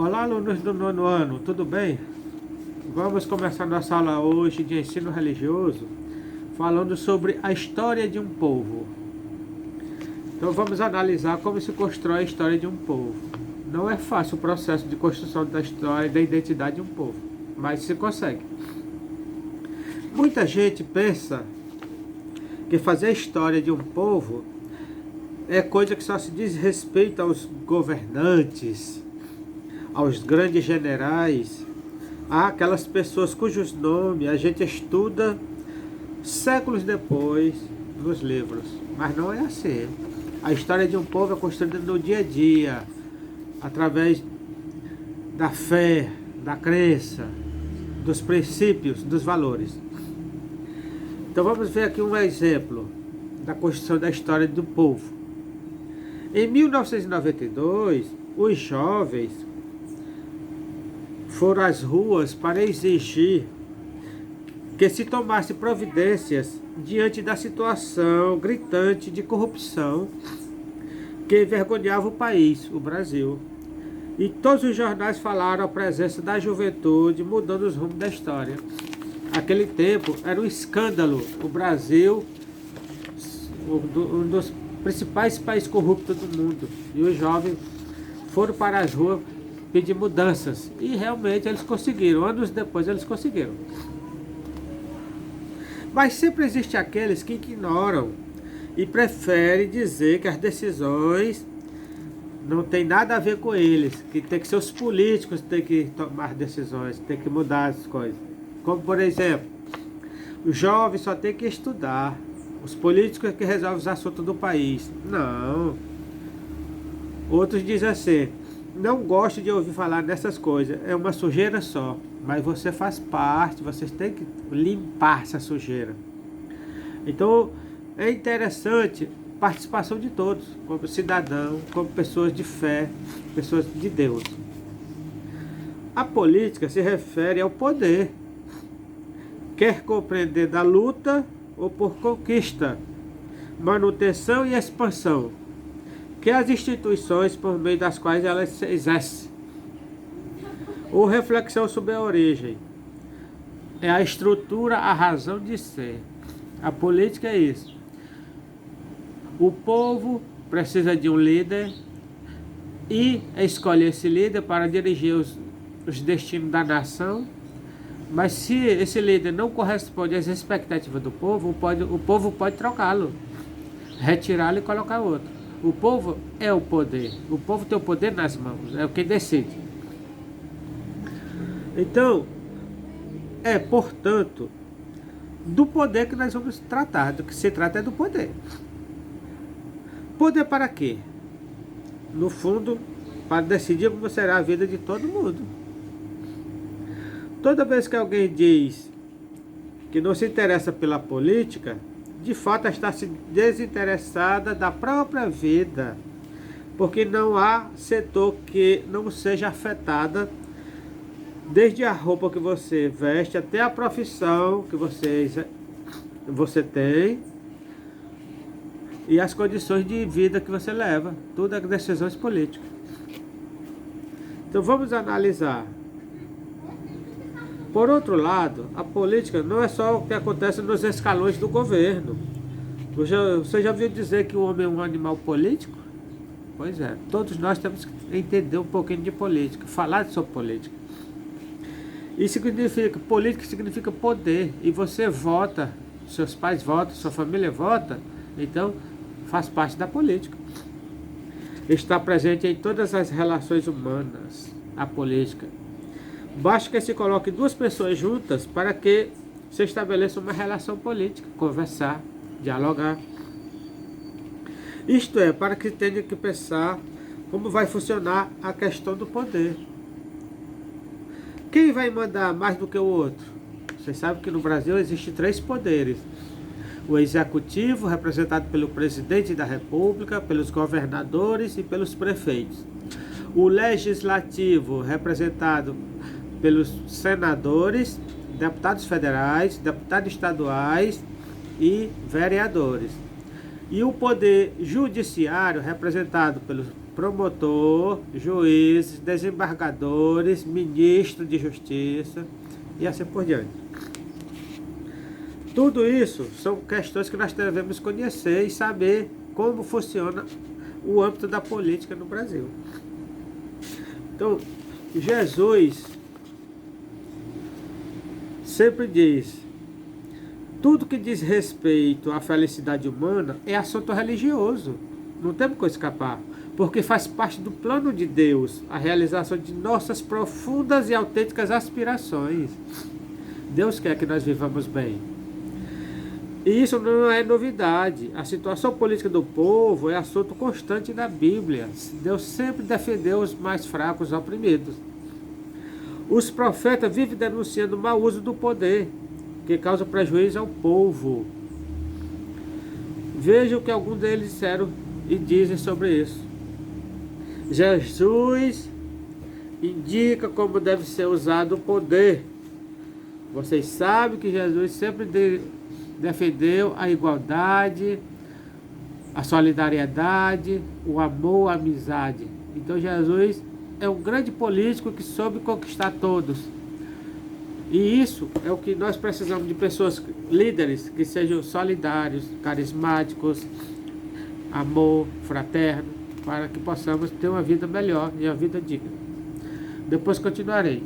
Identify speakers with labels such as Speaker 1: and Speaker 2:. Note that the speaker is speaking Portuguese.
Speaker 1: Olá, alunos do nono ano, tudo bem? Vamos começar nossa aula hoje de ensino religioso, falando sobre a história de um povo. Então vamos analisar como se constrói a história de um povo. Não é fácil o processo de construção da história e da identidade de um povo, mas se consegue. Muita gente pensa que fazer a história de um povo é coisa que só se diz respeito aos governantes, aos grandes generais, àquelas pessoas cujos nomes a gente estuda séculos depois nos livros. Mas não é assim. A história de um povo é construída no dia a dia, através da fé, da crença, dos princípios, dos valores. Então vamos ver aqui um exemplo da construção da história do povo. Em 1992, os jovens foram às ruas para exigir que se tomasse providências diante da situação gritante de corrupção que envergonhava o país, o Brasil. E todos os jornais falaram a presença da juventude mudando os rumos da história. Aquele tempo era um escândalo. O Brasil, um dos principais países corruptos do mundo. E os jovens foram para as ruas pedir mudanças. E realmente eles conseguiram. Anos depois eles conseguiram. Mas sempre existe aqueles que ignoram e preferem dizer que as decisões não tem nada a ver com eles, que tem que ser os políticos que tem que tomar decisões, tem que mudar as coisas. Como, por exemplo, os jovens só tem que estudar, os políticos é que resolvem os assuntos do país. Não. Outros dizem assim, não gosto de ouvir falar dessas coisas, é uma sujeira só, mas você faz parte, vocês têm que limpar essa sujeira. Então, é interessante a participação de todos, como cidadão, como pessoas de fé, pessoas de Deus. A política se refere ao poder, quer compreender da luta ou por conquista, manutenção e expansão, que as instituições por meio das quais elas se exercem, ou reflexão sobre a origem, é a estrutura, a razão de ser. A política é isso. O povo precisa de um líder e escolhe esse líder para dirigir os destinos da nação. Mas se esse líder não corresponde às expectativas do povo, o povo pode trocá-lo, retirá-lo e colocar outro. O povo é o poder. O povo tem o poder nas mãos, é o que decide. Então, portanto, do poder que nós vamos tratar. Do que se trata é do poder. Poder para quê? No fundo, para decidir como será a vida de todo mundo. Toda vez que alguém diz que não se interessa pela política, de fato está se desinteressada da própria vida, porque não há setor que não seja afetada, desde a roupa que você veste até a profissão que você tem e as condições de vida que você leva. Tudo é decisões políticas. Então vamos analisar. Por outro lado, a política não é só o que acontece nos escalões do governo. Você já ouviu dizer que o homem é um animal político? Pois é, todos nós temos que entender um pouquinho de política, falar sobre política. Isso significa, política significa poder, e você vota, seus pais votam, sua família vota, então faz parte da política. Está presente em todas as relações humanas, a política. Basta que se coloque duas pessoas juntas para que se estabeleça uma relação política, conversar, dialogar. Isto é, para que tenha que pensar como vai funcionar a questão do poder. Quem vai mandar mais do que o outro? Você sabe que no Brasil existem 3 poderes. O executivo, representado pelo presidente da República, pelos governadores e pelos prefeitos. O legislativo, representado pelos senadores, deputados federais, deputados estaduais e vereadores. E o poder judiciário, representado pelos promotor, juízes, desembargadores, ministro de justiça e assim por diante. Tudo isso são questões que nós devemos conhecer e saber como funciona o âmbito da política no Brasil. Então, Jesus sempre diz: tudo que diz respeito à felicidade humana é assunto religioso. Não temos como escapar, porque faz parte do plano de Deus a realização de nossas profundas e autênticas aspirações. Deus quer que nós vivamos bem. E isso não é novidade. A situação política do povo é assunto constante na Bíblia. Deus sempre defendeu os mais fracos, os oprimidos. Os profetas vivem denunciando o mau uso do poder, que causa prejuízo ao povo. Veja o que alguns deles disseram e dizem sobre isso. Jesus indica como deve ser usado o poder. Vocês sabem que Jesus sempre defendeu a igualdade, a solidariedade, o amor, a amizade. Então Jesus é um grande político que soube conquistar todos. E isso é o que nós precisamos de pessoas, líderes, que sejam solidários, carismáticos, amor, fraterno, para que possamos ter uma vida melhor e uma vida digna. Depois continuarei.